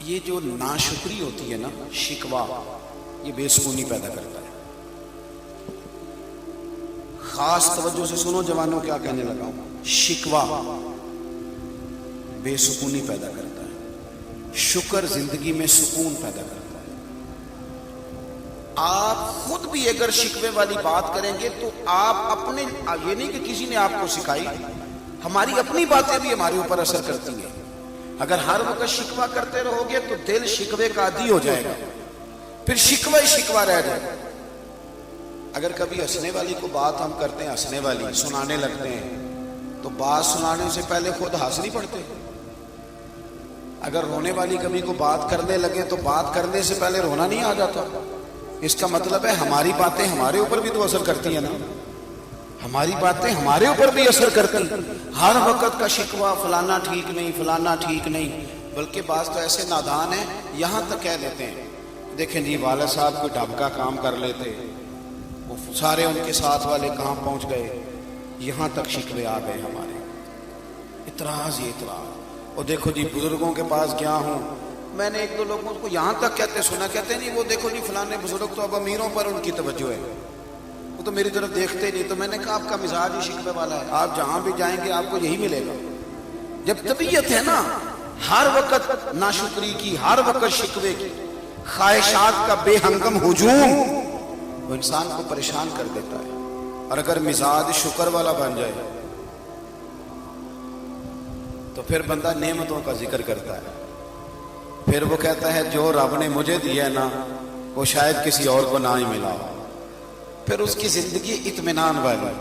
یہ جو ناشکری ہوتی ہے نا، شکوہ، یہ بے سکونی پیدا کرتا ہے۔ خاص توجہ سے سنو جوانوں، کیا کہنے لگا ہوں۔ شکوہ بے سکونی پیدا کرتا ہے، شکر زندگی میں سکون پیدا کرتا ہے۔ آپ خود بھی اگر شکوے والی بات کریں گے تو آپ اپنے، یہ نہیں کہ کسی نے آپ کو سکھائی، ہماری اپنی باتیں بھی ہمارے اوپر اثر کرتی ہیں۔ اگر ہر وقت شکوہ کرتے رہو گے تو دل شکوے کا عادی ہو جائے گا، پھر شکوہ ہی شکوہ رہ جائے گا۔ اگر کبھی ہنسنے والی کو بات ہم کرتے ہیں، ہنسنے والی سنانے لگتے ہیں، تو بات سنانے سے پہلے خود ہنس نہیں پڑتے؟ اگر رونے والی کبھی کو بات کرنے لگے تو بات کرنے سے پہلے رونا نہیں آ جاتا؟ اس کا مطلب ہے ہماری باتیں ہمارے اوپر بھی تو اثر کرتی ہیں نا، ہماری باتیں ہمارے اوپر بھی اثر کرتی ہیں۔ ہر وقت کا شکوہ فلانا ٹھیک نہیں، فلانا ٹھیک نہیں، بلکہ بعض تو ایسے نادان ہیں یہاں تک کہہ دیتے ہیں، دیکھیں جی والد صاحب کوئی ڈھب کا کام کر لیتے، وہ سارے ان کے ساتھ والے کہاں پہنچ گئے، یہاں تک شکوے آ گئے ہمارے۔ اعتراض ہی اعتراض۔ اور دیکھو جی بزرگوں کے پاس گیا ہوں، میں نے ایک دو لوگوں کو یہاں تک کہتے سنا، کہتے نہیں وہ دیکھو جی فلانے بزرگ تو اب امیروں پر ان کی توجہ ہے، وہ تو میری طرف دیکھتے نہیں۔ تو میں نے کہا آپ کا مزاج ہی شکوے والا ہے، آپ جہاں بھی جائیں گے آپ کو یہی ملے گا۔ جب طبیعت ہے نا ہر وقت ناشکری کی، ہر وقت شکوے کی، خواہشات کا بے ہنگم ہجوم، وہ انسان کو پریشان کر دیتا ہے۔ اور اگر مزاج شکر والا بن جائے تو پھر بندہ نعمتوں کا ذکر کرتا ہے، پھر وہ کہتا ہے جو رب نے مجھے دیا ہے نا وہ شاید کسی اور کو نہ ہی ملا، پھر اس کی زندگی اطمینان والی،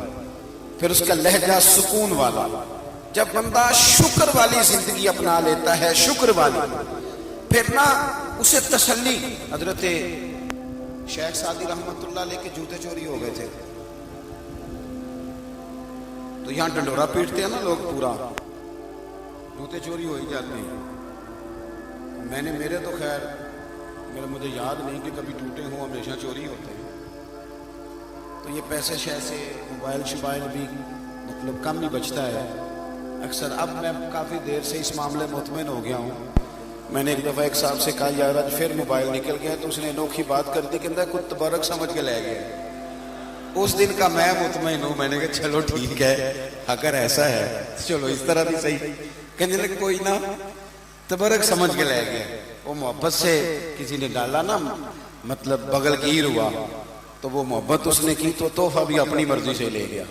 پھر اس کا لہجہ سکون والا۔ جب بندہ شکر والی زندگی اپنا لیتا ہے، شکر والی، پھر نہ اسے تسلی۔ حضرت شیخ سعدی رحمت اللہ علیہ کے جوتے چوری ہو گئے تھے، تو یہاں ڈنڈورا پیٹتے ہیں نا لوگ، پورا جوتے چوری ہو ہی جاتے ہیں۔ میں نے میرے تو خیر مجھے یاد نہیں کہ کبھی ٹوٹے ہوں، ہمیشہ چوری ہوتے ہیں۔ تو یہ پیسے شیسے موبائل شبائل بھی مطلب کم ہی بچتا ہے اکثر۔ اب میں کافی دیر سے اس معاملے مطمئن ہو گیا ہوں۔ میں نے ایک دفعہ ایک صاحب سے کہا یار آج پھر موبائل نکل گیا، تو اس نے انوکھی بات کر دی، کہتا ہے کچھ تبرک سمجھ کے لے گیا۔ اس دن کا میں مطمئن ہوں، میں نے کہا چلو ٹھیک ہے، اگر ایسا ہے چلو اس طرح بھی صحیح۔ کہنے لگے کوئی نہ، تبرک سمجھ کے لے گیا۔ وہ محبت سے کسی نے ڈالا نا، مطلب بغل گیر ہوا، تو وہ محبت اس نے کی تو تحفہ بھی اپنی مرضی سے لے گیا،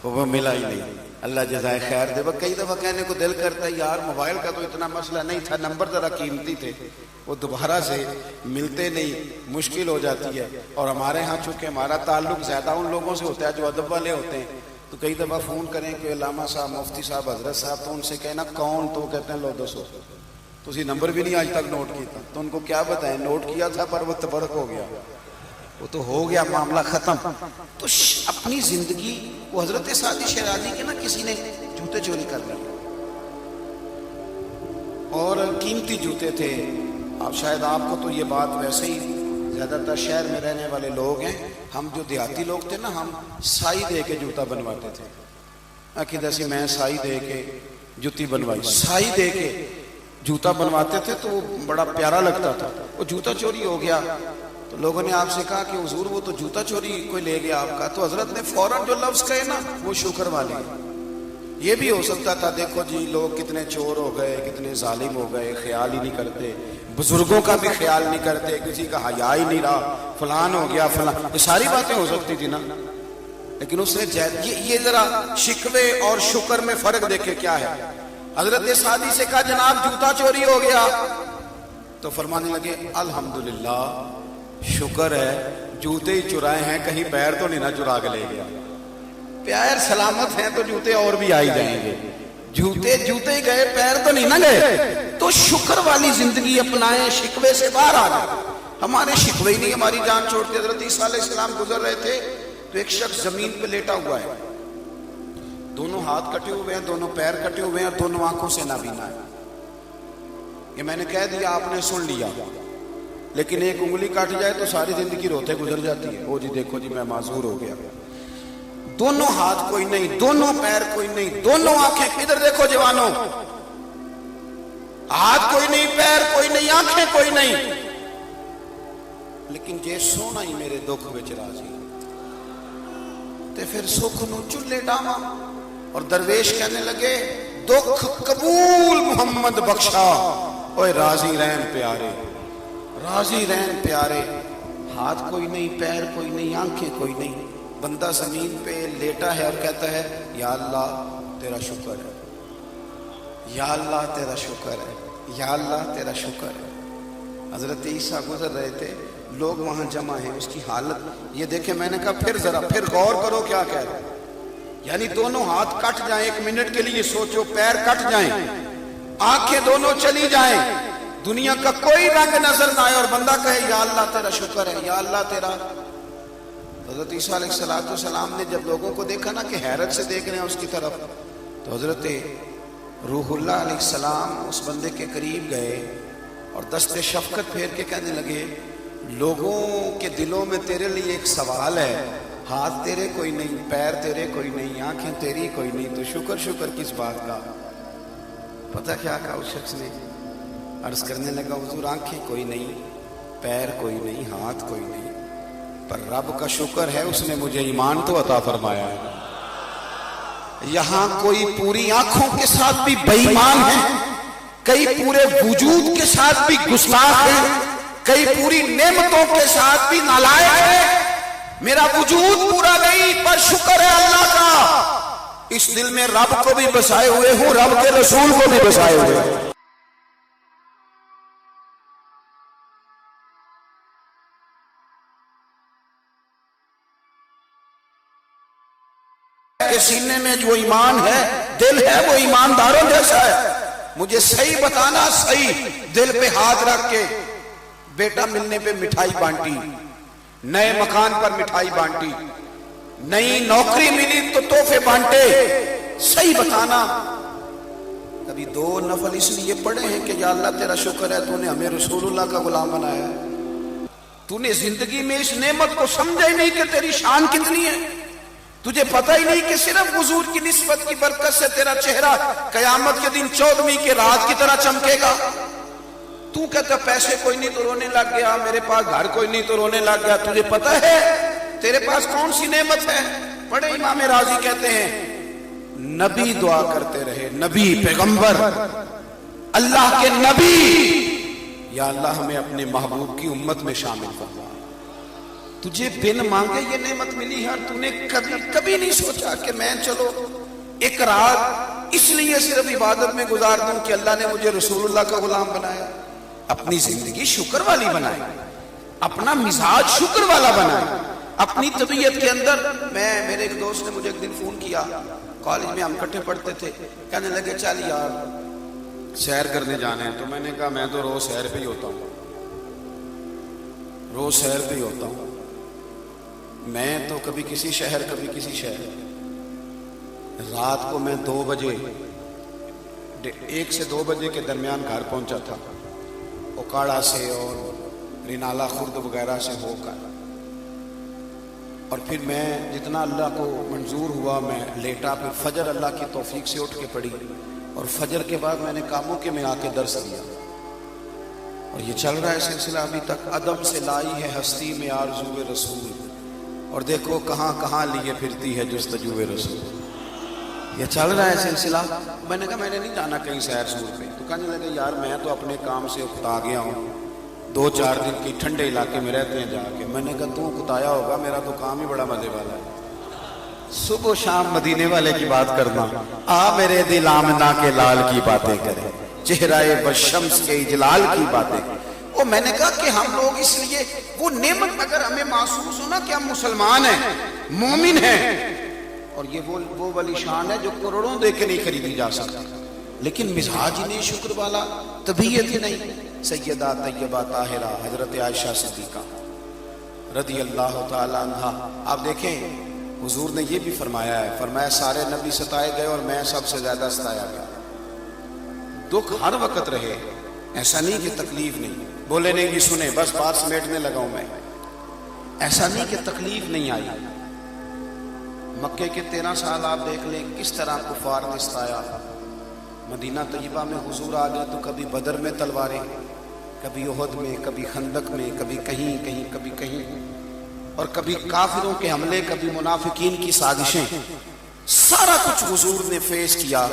وہ ملا ہی نہیں۔ اللہ جزائے خیر دے۔ کئی دفعہ کہنے کو دل کرتا ہے یار موبائل کا تو اتنا مسئلہ نہیں تھا، نمبر ذرا قیمتی تھے، وہ دوبارہ سے ملتے نہیں، مشکل ہو جاتی ہے۔ اور ہمارے ہاں چونکہ ہمارا تعلق زیادہ ان لوگوں سے ہوتا ہے جو ادب والے ہوتے ہیں، تو کئی دفعہ فون کریں کہ علامہ صاحب، مفتی صاحب، حضرت صاحب، تو ان سے کہنا کون، تو کہتے ہیں لو دسو، تو اسی نمبر بھی نہیں آج تک نوٹ کیا تھا۔ تو ان کو کیا بتائیں، نوٹ کیا تھا پر وہ تبرک ہو گیا، وہ تو ہو گیا معاملہ ختم۔ تو اپنی زندگی، وہ حضرت سعدی شیرازی کے نا کسی نے جوتے چوری کر لیے، اور قیمتی جوتے تھے۔ اب شاید آپ کو تو یہ بات ویسے ہی، زیادہ تر شہر میں رہنے والے لوگ ہیں، ہم جو دیہاتی لوگ تھے نا، ہم سائی دے کے جوتا بنواتے تھے۔ عقیدہ سے میں سائی دے کے جوتی بنوائی، سائی دے کے جوتا بنواتے تھے تو وہ بڑا پیارا لگتا تھا۔ وہ جوتا چوری ہو گیا تو لوگوں نے آپ سے کہا کہ حضور وہ تو جوتا چوری کوئی لے گیا آپ کا، تو حضرت نے فوراً جو لفظ کہے نا وہ شکر والے۔ یہ بھی ہو سکتا تھا دیکھو جی لوگ کتنے چور ہو گئے، کتنے ظالم ہو گئے، خیال ہی نہیں کرتے، بزرگوں کا بھی خیال نہیں کرتے، کسی کا حیا ہی نہیں رہا، فلان ہو گیا فلان، یہ ساری باتیں ہو سکتی تھی نا۔ لیکن اس نے یہ ذرا شکوے اور شکر میں فرق دیکھے کیا ہے۔ حضرت سعدی سے کہا جناب جوتا چوری ہو گیا، تو فرمانے لگے الحمدللہ، شکر ہے جوتے ہی چرائے ہیں، کہیں پیر تو نہیں نہ چرا کے لے گیا۔ پیر سلامت ہیں تو جوتے اور بھی آئی جائیں گے، جوتے ہی گئے، پیر تو نہیں نہ گئے۔ تو شکر والی زندگی اپنائیں، شکوے سے باہر آ جائیں۔ ہمارے شکوے ہی نہیں ہماری جان چھوڑتے۔ حضرت عیسیٰ علیہ السلام گزر رہے تھے تو ایک شخص زمین پہ لیٹا ہوا ہے، دونوں ہاتھ کٹے ہوئے ہیں، دونوں پیر کٹے ہوئے ہیں، اور دونوں آنکھوں سے نابینا ہے۔ یہ میں نے کہہ دیا، آپ نے سن لیا، لیکن ایک انگلی کاٹ جائے تو ساری زندگی روتے گزر جاتی ہے، وہ جی دیکھو جی میں معذور ہو گیا۔ دونوں ہاتھ کوئی نہیں، دونوں پیر کوئی نہیں، دونوں آنکھیں، ادھر دیکھو جوانوں، ہاتھ کوئی نہیں، پیر کوئی نہیں، آنکھیں کوئی نہیں، لیکن جے سونا ہی میرے دکھ وچ راضی تے پھر سکھ نو چلے ڈاواں۔ اور درویش کہنے لگے دکھ قبول محمد بخشا، اوے راضی رہن پیارے، راضی رہن پیارے۔ ہاتھ کوئی نہیں، پیر کوئی نہیں، آنکھیں کوئی نہیں، بندہ زمین پہ لیٹا ہے اور کہتا ہے یا اللہ تیرا شکر ہے، یا اللہ تیرا شکر ہے، یا اللہ تیرا شکر ہے۔ حضرت عیسیٰ گزر رہے تھے، لوگ وہاں جمع ہیں، اس کی حالت یہ دیکھیں۔ میں نے کہا پھر ذرا پھر غور کرو کیا کہہ رہے ہیں، یعنی دونوں ہاتھ کٹ جائیں، ایک منٹ کے لیے سوچو، پیر کٹ جائیں، آنکھیں دونوں چلی جائیں، دنیا کا کوئی رنگ نظر نہ آئے اور بندہ کہے یا اللہ تیرا شکر ہے، یا اللہ تیرا۔ حضرت عیسیٰ علیہ السلام نے جب لوگوں کو دیکھا نا کہ حیرت سے دیکھ رہے ہیں اس کی طرف، تو حضرت روح اللہ علیہ السلام اس بندے کے قریب گئے اور دست شفقت پھیر کے کہنے لگے لوگوں کے دلوں میں تیرے لیے ایک سوال ہے، ہاتھ تیرے کوئی نہیں، پیر تیرے کوئی نہیں، آنکھیں تیری کوئی نہیں، تو شکر شکر کس بات کا؟ پتہ کیا کہا اس شخص نے؟ عرض کرنے لگا حضور آنکھیں کوئی نہیں، پیر کوئی نہیں، ہاتھ کوئی نہیں، پر رب کا شکر ہے اس نے مجھے ایمان تو عطا فرمایا ہے۔ یہاں کوئی پوری آنکھوں کے ساتھ بھی بے ایمان ہے، کئی پورے وجود کے ساتھ بھی گستاخ ہے، کئی پوری نعمتوں کے ساتھ بھی نالائق ہے۔ میرا وجود پورا نہیں پر شکر ہے اللہ کا، اس دل میں رب کو بھی بسائے ہوئے ہوں، رب کے رسول کو بھی بسائے ہوئے ہوں۔ کہ سینے میں جو ایمان ہے، دل ہے وہ ایمانداروں جیسا ہے۔ مجھے صحیح بتانا، صحیح دل پہ ہاتھ رکھ کے، بیٹا ملنے پہ مٹھائی بانٹی، نئے مکان پر مٹھائی بانٹی، نئی نوکری ملی تو تحفے بانٹے، صحیح بتانا کبھی دو نفل اس لیے پڑھے ہیں کہ یا اللہ تیرا شکر ہے تو نے ہمیں رسول اللہ کا غلام بنایا، تو نے زندگی میں اس نعمت کو سمجھا ہی نہیں کہ تیری شان کتنی ہے، تجھے پتہ ہی نہیں کہ صرف حضور کی نسبت کی برکت سے تیرا چہرہ قیامت کے دن 14ویں کے رات کی طرح چمکے گا۔ تو کہتا پیسے کوئی نہیں تو رونے لگ گیا، میرے پاس گھر کوئی نہیں تو رونے لگ گیا، تجھے پتہ ہے تیرے پاس کون سی نعمت ہے؟ بڑے امام راضی کہتے ہیں نبی دعا کرتے رہے، نبی پیغمبر اللہ کے نبی، یا اللہ ہمیں اپنے محبوب کی امت میں شامل فرما۔ تجھے بن مانگے یہ نعمت ملی ہے اور تو نے کبھی نہیں سوچا کہ میں چلو ایک رات اس لیے صرف عبادت میں گزار دوں کہ اللہ نے مجھے رسول اللہ کا غلام بنایا۔ اپنی زندگی شکر والی بنائے، اپنا مزاج شکر والا بنائے، اپنی طبیعت کے اندر۔ میرے ایک دوست نے مجھے ایک دن فون کیا، کالج میں ہم اکٹھے پڑھتے تھے، کہنے لگے چل یار سیر کرنے جانا ہے، تو میں نے کہا میں تو روز سیر پہ ہی ہوتا ہوں، روز سیر پہ ہی ہوتا ہوں، میں تو کبھی کسی شہر کبھی کسی شہر۔ رات کو میں 2 بجے 1 سے 2 بجے کے درمیان گھر پہنچا تھا، اوکاڑا سے اور رینالا خرد وغیرہ سے ہو کر، اور پھر میں جتنا اللہ کو منظور ہوا میں لیٹا، پھر فجر اللہ کی توفیق سے اٹھ کے پڑھی، اور فجر کے بعد میں نے کاموں کے میں آ کے درس دیا، اور یہ چل رہا ہے سلسلہ ابھی تک۔ ادب سے لائی ہے ہستی میں آرزو رسول، اور دیکھو کہاں کہاں لیے پھرتی ہے جستجو رسول۔ یہ چل رہا ہے سلسلہ۔ میں نے کہا میں نے نہیں جانا کہیں سیر سور پہ، تو کہنے لگے یار میں تو اپنے کام سے اکتا گیا ہوں، 2-4 دن کی ٹھنڈے علاقے میں رہتے ہیں جا کے۔ میں نے کہا تو اکتایا ہوگا، میرا تو کام ہی بڑا مزے والا ہے، صبح و شام مدینے والے کی بات کرنا، آ میرے دل آمنہ کے لال کی باتیں کرے، چہرہ بشمس کے اجلال کی باتیں۔ اور میں نے کہا کہ ہم لوگ اس لیے وہ نعمت اگر ہمیں محسوس ہو نا کہ ہم مسلمان ہیں، مومن ہیں، اور یہ وہ والی شان ہے جو کروڑوں دے کے نہیں خریدی جا سکتی، لیکن مزاج ہی نہیں شکر والا، طبیعت ہی نہیں۔ سیدہ طیبہ طاہرہ حضرت عائشہ صدیقہ رضی اللہ تعالی عنہا، آپ دیکھیں حضور نے یہ بھی فرمایا ہے، فرمایا سارے نبی ستائے گئے اور میں سب سے زیادہ ستایا گیا۔ دکھ ہر وقت رہے، ایسا نہیں کہ تکلیف نہیں، بولے نہیں بھی سنے بس بات سمیٹنے لگا ہوں میں، ایسا نہیں کہ تکلیف نہیں آئی۔ مکے کے 13 سال آپ دیکھ لیں کس طرح کفار نے ستایا، مدینہ طیبہ میں حضور آ گئے تو کبھی بدر میں تلواریں، کبھی احد میں، کبھی خندق میں، کبھی کہیں کہیں کبھی کہیں، اور کبھی کافروں کے حملے، کبھی منافقین کی سازشیں، سارا کچھ حضور نے فیس کیا۔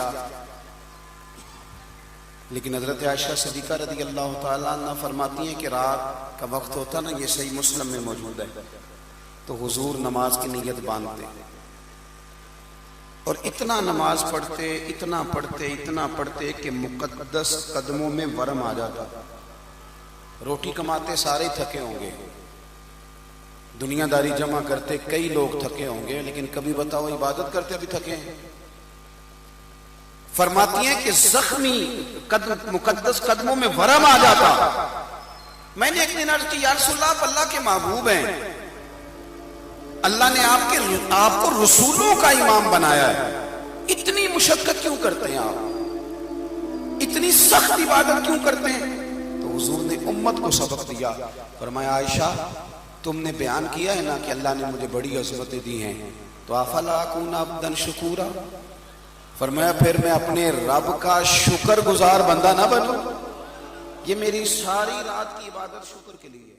لیکن حضرت عائشہ صدیقہ رضی اللہ تعالیٰ عنہ فرماتی ہیں کہ رات کا وقت ہوتا نا، یہ صحیح مسلم میں موجود ہے، تو حضور نماز کی نیت باندھتے اور اتنا نماز پڑھتے، اتنا پڑھتے، اتنا پڑھتے کہ مقدس قدموں میں ورم آ جاتا۔ روٹی کماتے سارے تھکے ہوں گے، دنیا داری جمع کرتے کئی لوگ تھکے ہوں گے، لیکن کبھی بتاؤ عبادت کرتے ابھی تھکے ہیں؟ فرماتی ہیں کہ زخمی مقدس قدموں میں ورم آ جاتا۔ میں نے ایک دن عرض کی یا رسول اللہ، آپ اللہ کے محبوب ہیں، اللہ نے آپ کو رسولوں کا امام بنایا ہے، اتنی مشقت کیوں کرتے ہیں آپ، اتنی سخت عبادت کیوں کرتے ہیں؟ تو حضور نے امت کو سبق دیا، فرمایا عائشہ تم نے بیان کیا ہے نا کہ اللہ نے مجھے بڑی عظمتیں دی ہیں، تو افلا اکون عبدا شکورا، فرمایا پھر میں اپنے رب کا شکر گزار بندہ نہ بنوں؟ یہ میری ساری رات کی عبادت شکر کے لیے۔